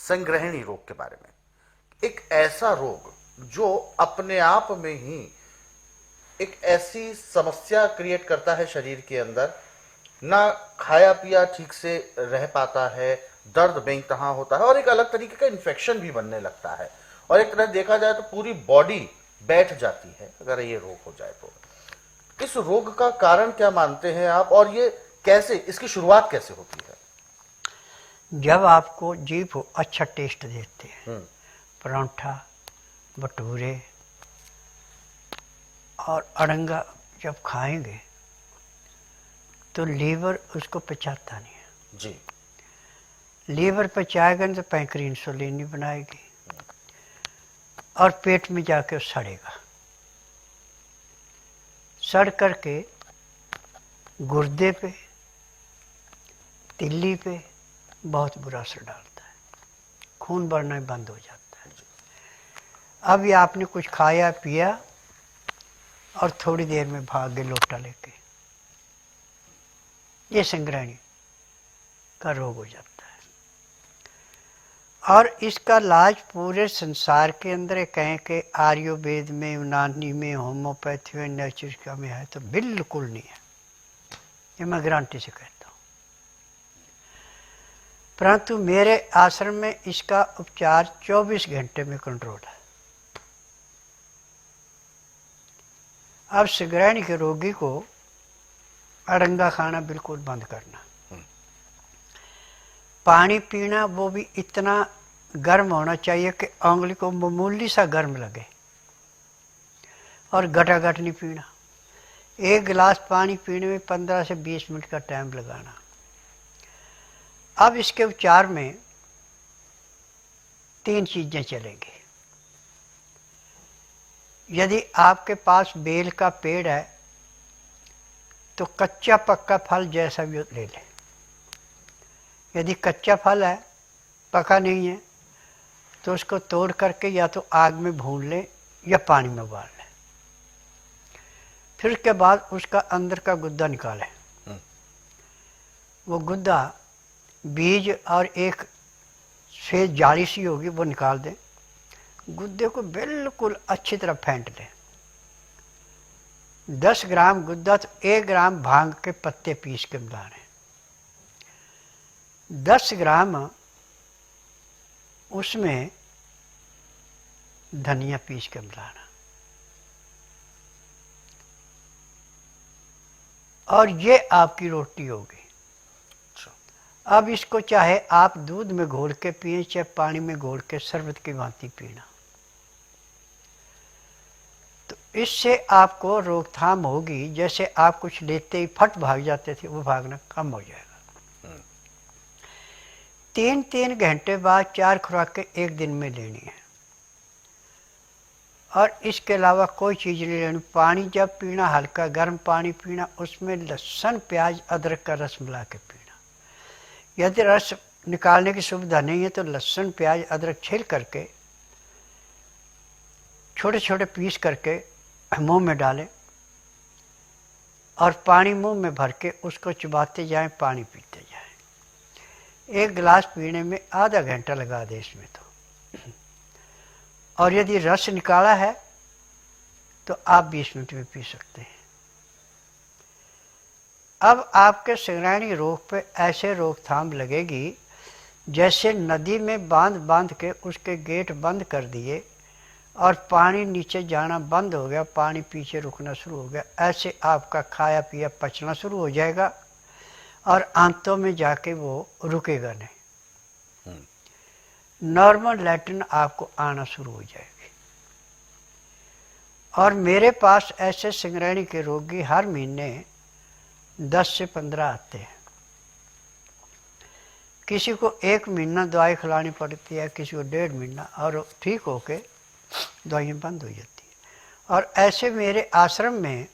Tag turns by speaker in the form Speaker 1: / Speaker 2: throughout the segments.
Speaker 1: संग्रहणी रोग के बारे में। एक ऐसा रोग जो अपने आप में ही एक ऐसी समस्या क्रिएट करता है शरीर के अंदर, ना खाया पिया ठीक से रह पाता है, दर्द बेंतहा होता है और एक अलग तरीके का इन्फेक्शन भी बनने लगता है, और एक तरह देखा जाए तो पूरी बॉडी बैठ जाती है अगर ये रोग हो जाए तो। इस रोग का कारण क्या मानते हैं आप, और ये कैसे, इसकी शुरुआत कैसे होती है?
Speaker 2: जब आपको जीभ अच्छा टेस्ट देते हैं, परांठा, भटूरे और अड़ंगा जब खाएंगे तो लीवर उसको पचाता नहीं है
Speaker 1: जी।
Speaker 2: लीवर पचाएगा नहीं तो पैंक्री इंसुलिन नहीं बनाएगी और पेट में जाके सड़ेगा। सड़ करके गुर्दे पे, तिल्ली पे बहुत बुरा असर डालता है, खून बढ़ना बंद हो जाता है। अब ये आपने कुछ खाया पिया और थोड़ी देर में भाग गए लोटा लेके, ये संग्रहणी का रोग हो जाता है। और इसका इलाज पूरे संसार के अंदर कहें कि आयुर्वेद में, यूनानी में, होम्योपैथी में, नेचुरिका में है तो बिल्कुल नहीं है, ये मैं गारंटी से कहता हूँ। परंतु मेरे आश्रम में इसका उपचार 24 घंटे में कंट्रोल है। अब संग्रहणी के रोगी को अड़ंगा खाना बिल्कुल बंद करना, पानी पीना वो भी इतना गर्म होना चाहिए कि उंगली को मामूली सा गर्म लगे, और घटाघट नहीं पीना। एक गिलास पानी पीने में 15 से 20 मिनट का टाइम लगाना। अब इसके उपचार में 3 चीजें चलेंगी। यदि आपके पास बेल का पेड़ है तो कच्चा पक्का फल जैसा भी ले लें। यदि कच्चा फल है, पका नहीं है, तो उसको तोड़ करके या तो आग में भून लें या पानी में उबाल लें। फिर उसके बाद उसका अंदर का गुद्दा निकालें। वो गुद्दा, बीज और एक से जाली सी होगी वो निकाल दें। गुद्दे को बिल्कुल अच्छी तरह फेंट लें। 10 ग्राम गुद्दा तो 1 ग्राम भांग के पत्ते पीस के मिला लें। 10 ग्राम उसमें धनिया पीस के मिलाना, और ये आपकी रोटी होगी। अब इसको चाहे आप दूध में घोल के पिए, चाहे पानी में घोल के शरबत की भांति पीना, तो इससे आपको रोकथाम होगी। जैसे आप कुछ लेते ही फट भाग जाते थे, वो भागना कम हो जाएगा। 3-3 घंटे बाद 4 खुराकें एक दिन में लेनी है, और इसके अलावा कोई चीज़ नहीं लेनी। पानी जब पीना, हल्का गर्म पानी पीना, उसमें लहसुन, प्याज, अदरक का रस मिला के पीना। यदि रस निकालने की सुविधा नहीं है तो लहसुन, प्याज, अदरक छील करके छोटे छोटे पीस करके मुंह में डालें, और पानी मुंह में भर के उसको चबाते जाएं, पानी पीते जाएं। 1 गिलास पीने में आधा घंटा लगा दें इसमें तो। और यदि रस निकाला है तो आप 20 मिनट में पी सकते हैं। अब आपके संग्रहणी रोग पे ऐसे रोकथाम लगेगी जैसे नदी में बांध बांध के उसके गेट बंद कर दिए और पानी नीचे जाना बंद हो गया, पानी पीछे रुकना शुरू हो गया। ऐसे आपका खाया पिया पचना शुरू हो जाएगा और आंतों में जाके वो रुकेगा नहीं। नॉर्मल लैट्रिन आपको आना शुरू हो जाएगी। और मेरे पास ऐसे संग्रहणी के रोगी हर महीने 10 से 15 आते हैं। किसी को 1 महीना दवाई खिलानी पड़ती है, किसी को 1.5 महीना, और ठीक होके दवाइयाँ बंद हो जाती है। और ऐसे मेरे आश्रम में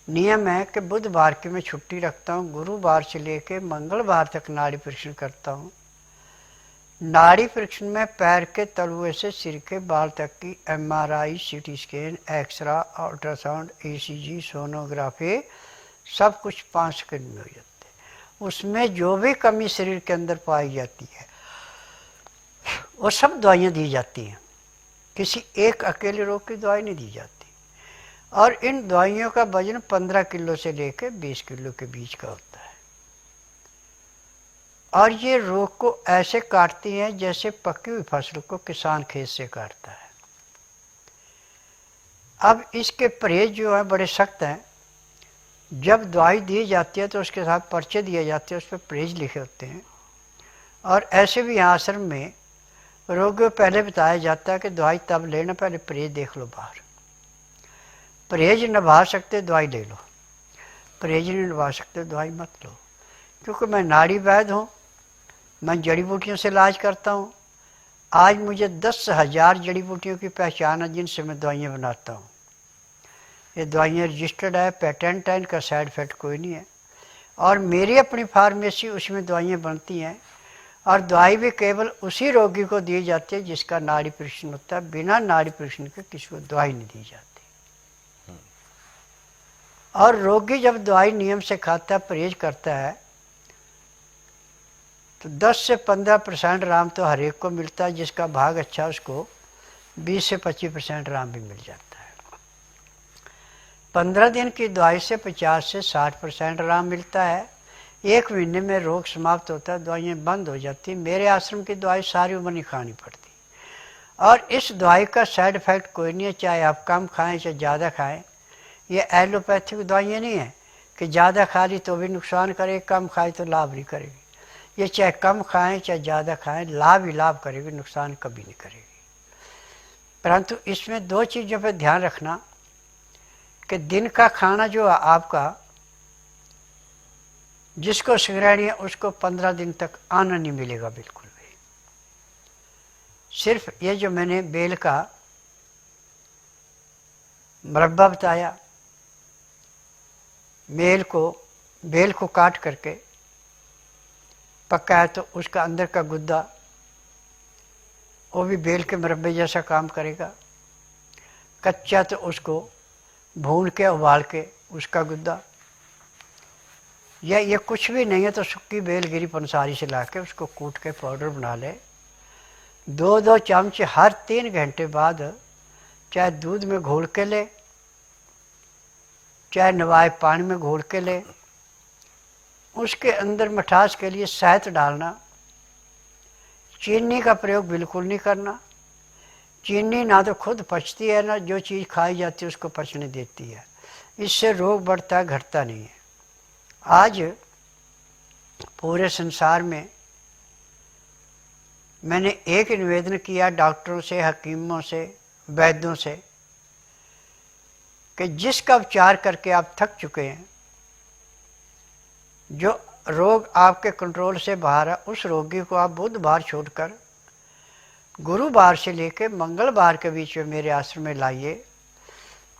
Speaker 2: नियम है कि बुधवार की मैं छुट्टी रखता हूँ, गुरुवार से लेके मंगलवार तक नाड़ी परीक्षण करता हूँ। नाड़ी परीक्षण में पैर के तलुए से सिर के बाल तक की MRI, CT scan, x ray, ultrasound, ECG, sonography, सब कुछ 5 सेकंड में हो जाते हैं। उसमें जो भी कमी शरीर के अंदर पाई जाती है वो सब दवाइयाँ दी जाती हैं, किसी एक अकेले रोग की दवाई नहीं दी जाती। और इन दवाइयों का वजन 15 किलो से लेकर 20 किलो के बीच का होता है। और ये रोग को ऐसे काटती हैं जैसे पकी हुई फसल को किसान खेत से काटता है। अब इसके परहेज जो है बड़े सख्त हैं। जब दवाई दी जाती है तो उसके साथ पर्चे दिए जाते हैं, उस पर परहेज लिखे होते हैं। और ऐसे भी यहाँ आश्रम में रोगियों को पहले बताया जाता है कि दवाई तब लेना, पहले परहेज देख लो बाहर। परहेज निभा सकते दवाई ले लो, परहेज नहीं निभा सकते दवाई मत लो। क्योंकि मैं नाड़ी वैद्य हूँ, मैं जड़ी बूटियों से इलाज करता हूँ। आज मुझे 10,000 जड़ी बूटियों की पहचान है जिनसे मैं दवाइयाँ बनाता हूँ। ये दवाइयाँ रजिस्टर्ड है, पेटेंट है, इनका साइड इफेक्ट कोई नहीं है। और मेरी अपनी फार्मेसी, उसमें दवाइयाँ बनती हैं। और दवाई भी केवल उसी रोगी को दी जाती है जिसका नाड़ी परीक्षण होता है। बिना नाड़ी परीक्षण के किसी को दवाई नहीं दी जाती। और रोगी जब दवाई नियम से खाता है, परहेज करता है, तो 10 से 15% आराम तो हर एक को मिलता है। जिसका भाग अच्छा उसको 20 से 25% आराम भी मिल जाता है। 15 दिन की दवाई से 50 से 60% आराम मिलता है। 1 महीने में रोग समाप्त होता है, दवाइयाँ बंद हो जाती। मेरे आश्रम की दवाई सारी उम्र नहीं खानी पड़ती। और इस दवाई का साइड इफेक्ट कोई नहीं है, चाहे आप कम खाएं चाहे ज़्यादा खाएं। ये एलोपैथिक दवाइयाँ नहीं है कि ज़्यादा खा ली तो भी नुकसान करेगी, कम खाई तो लाभ नहीं करेगी। ये चाहे कम खाएं चाहे ज़्यादा खाएं, लाभ ही लाभ करेगी, नुकसान कभी नहीं करेगी। परंतु इसमें 2 चीज़ों पर ध्यान रखना कि दिन का खाना जो आपका, जिसको सिगरेट है उसको 15 दिन तक आना नहीं मिलेगा बिल्कुल भी। सिर्फ ये जो मैंने बेल का मुरब्बा बताया, बेल को काट करके पका है तो उसका अंदर का गुद्दा वो भी बेल के मुरब्बे जैसा काम करेगा। कच्चा तो उसको भून के उबाल के उसका गुद्दा, या ये कुछ भी नहीं है तो सूखी बेल गिरी पंसारी से ला के उसको कूट के पाउडर बना ले। 2-2 चम्मच हर 3 घंटे बाद चाहे दूध में घोल के ले, चाहे नवाए पानी में घोल के ले। उसके अंदर मिठास के लिए शहद डालना, चीनी का प्रयोग बिल्कुल नहीं करना। चीनी ना तो खुद पचती है, ना जो चीज़ खाई जाती है उसको पचने देती है। इससे रोग बढ़ता है, घटता नहीं है। आज पूरे संसार में मैंने एक निवेदन किया डॉक्टरों से, हकीमों से, वैद्यों से कि जिसका उपचार करके आप थक चुके हैं, जो रोग आपके कंट्रोल से बाहर है, उस रोगी को आप बुधवार छोड़कर गुरुवार से लेकर मंगलवार के बीच में मेरे आश्रम में लाइए।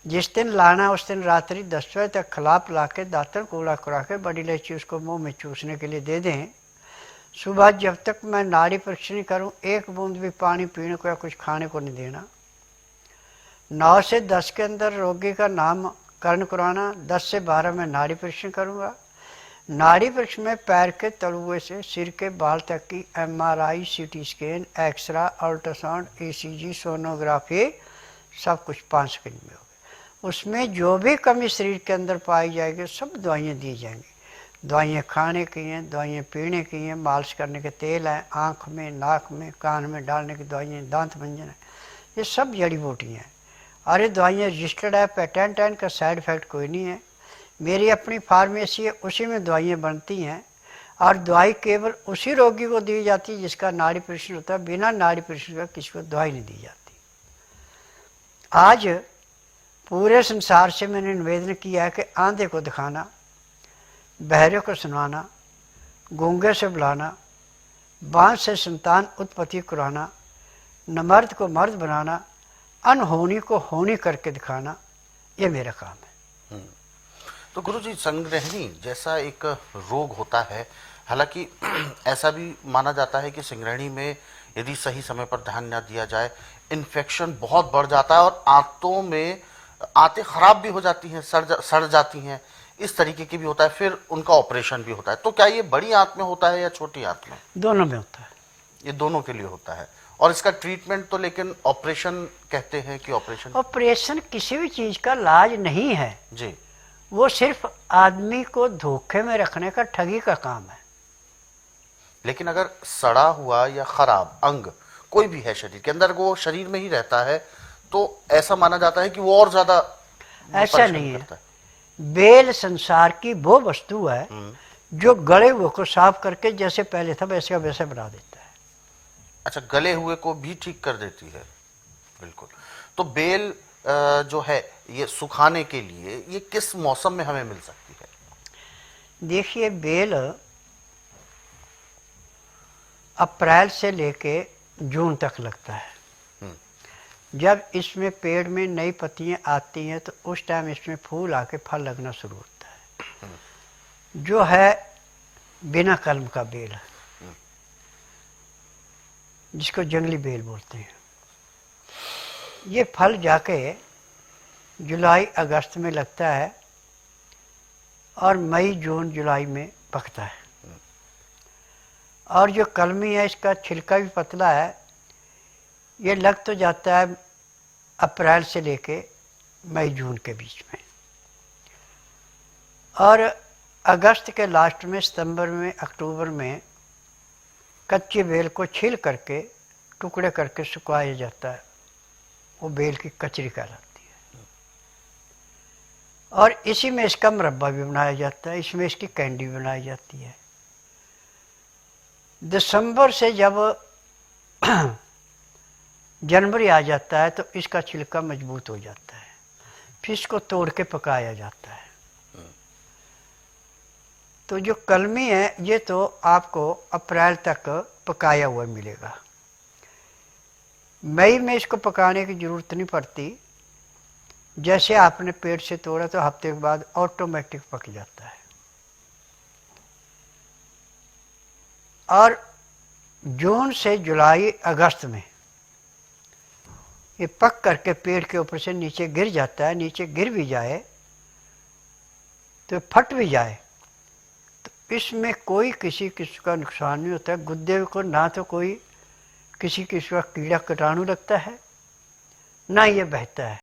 Speaker 2: जिस दिन लाना उस दिन रात्रि 10 बजे तक खिला पिला के, दातन कूड़ा करा के, बड़ी इलायची उसको मुंह में चूसने के लिए दे दें। सुबह जब तक मैं नाड़ी परीक्षण नहीं करूं, 1 बूंद भी पानी पीने को या कुछ खाने को नहीं देना। 9 से 10 के अंदर रोगी का नामकरण कराना। 10 से 12 में नाड़ी परीक्षण करूँगा। नाड़ी परीक्षण में पैर के तलुए से सिर के बाल तक की MRI, CT scan, x ray, ultrasound, ECG, sonography सब कुछ 5 सेकंड में होगा। उसमें जो भी कमी शरीर के अंदर पाई जाएगी सब दवाइयाँ दी जाएंगी। दवाइयाँ खाने की हैं, दवाइयाँ पीने की हैं, मालिश करने के तेल हैं, आँख में, नाक में, कान में डालने की दवाइयाँ, दांत मंजन है, ये सब जड़ी बूटियाँ हैं। और ये दवाइयाँ रजिस्टर्ड है, पेटेंट है, इनका साइड इफेक्ट कोई नहीं है। मेरी अपनी फार्मेसी है, उसी में दवाइयाँ बनती हैं। और दवाई केवल उसी रोगी को दी जाती है जिसका नाड़ी परीक्षण होता है। बिना नाड़ी परीक्षण का किसी को दवाई नहीं दी जाती। आज पूरे संसार से मैंने निवेदन किया है कि आंधे को दिखाना, बहरे को सुनाना, गूंगे से बुलाना, बांझ से संतान उत्पत्ति कराना, नमर्द को मर्द बनाना, अनहोनी को होनी करके दिखाना, ये मेरा काम है।
Speaker 1: तो गुरुजी, संग्रहणी जैसा एक रोग होता है, हालांकि ऐसा भी माना जाता है कि संग्रहणी में यदि सही समय पर ध्यान न दिया जाए, इन्फेक्शन बहुत बढ़ जाता है और आंतों में आंतें खराब भी हो जाती हैं, सड़ जाती हैं, इस तरीके की भी होता है। फिर उनका ऑपरेशन भी होता है। तो क्या ये बड़ी आंत में होता है या छोटी आंत में?
Speaker 2: दोनों में होता है।
Speaker 1: ये दोनों के लिए होता है। और इसका ट्रीटमेंट तो लेकिन ऑपरेशन कहते हैं कि ऑपरेशन।
Speaker 2: ऑपरेशन किसी भी चीज का इलाज नहीं है
Speaker 1: जी।
Speaker 2: वो सिर्फ आदमी को धोखे में रखने का ठगी का काम है।
Speaker 1: लेकिन अगर सड़ा हुआ या खराब अंग कोई भी है शरीर के अंदर, वो शरीर में ही रहता है, तो ऐसा माना जाता है कि वो और ज्यादा
Speaker 2: ऐसा
Speaker 1: परेशान
Speaker 2: नहीं
Speaker 1: करता
Speaker 2: है। बेल संसार की वो वस्तु है जो गले हुए को साफ करके जैसे पहले था वैसे का वैसे बना देता है।
Speaker 1: अच्छा, गले हुए को भी ठीक कर देती है। बिल्कुल। तो बेल जो है ये सुखाने के लिए ये किस मौसम में हमें मिल सकती है?
Speaker 2: देखिए, बेल अप्रैल से लेके जून तक लगता है। जब इसमें पेड़ में नई पत्तियां आती हैं तो उस टाइम इसमें फूल आके फल लगना शुरू होता है, जो है बिना कलम का बेल है, जिसको जंगली बेल बोलते हैं। ये फल जाके जुलाई अगस्त में लगता है और मई जून जुलाई में पकता है। और जो कलमी है इसका छिलका भी पतला है, ये लग तो जाता है अप्रैल से लेके मई जून के बीच में। और अगस्त के लास्ट में, सितंबर में, अक्टूबर में कच्चे बेल को छील करके टुकड़े करके सुखाया जाता है। वो बेल की कचरी कहलाती है। और इसी में इसका मुरब्बा भी बनाया जाता है, इसमें इसकी कैंडी बनाई जाती है। दिसंबर से जब जनवरी आ जाता है तो इसका छिलका मजबूत हो जाता है, फिर इसको तोड़ के पकाया जाता है। तो जो कलमी है ये तो आपको अप्रैल तक पकाया हुआ मिलेगा। मई में इसको पकाने की ज़रूरत नहीं पड़ती, जैसे आपने पेड़ से तोड़ा तो हफ्ते के बाद ऑटोमेटिक पक जाता है। और जून से जुलाई अगस्त में ये पक करके पेड़ के ऊपर से नीचे गिर जाता है। नीचे गिर भी जाए तो फट भी जाए तो इसमें कोई किसी किस्म का नुकसान नहीं होता है। गुद्दे को ना तो कोई किसी किस्म का कीड़ा कीटाणु लगता है, ना ये बहता है।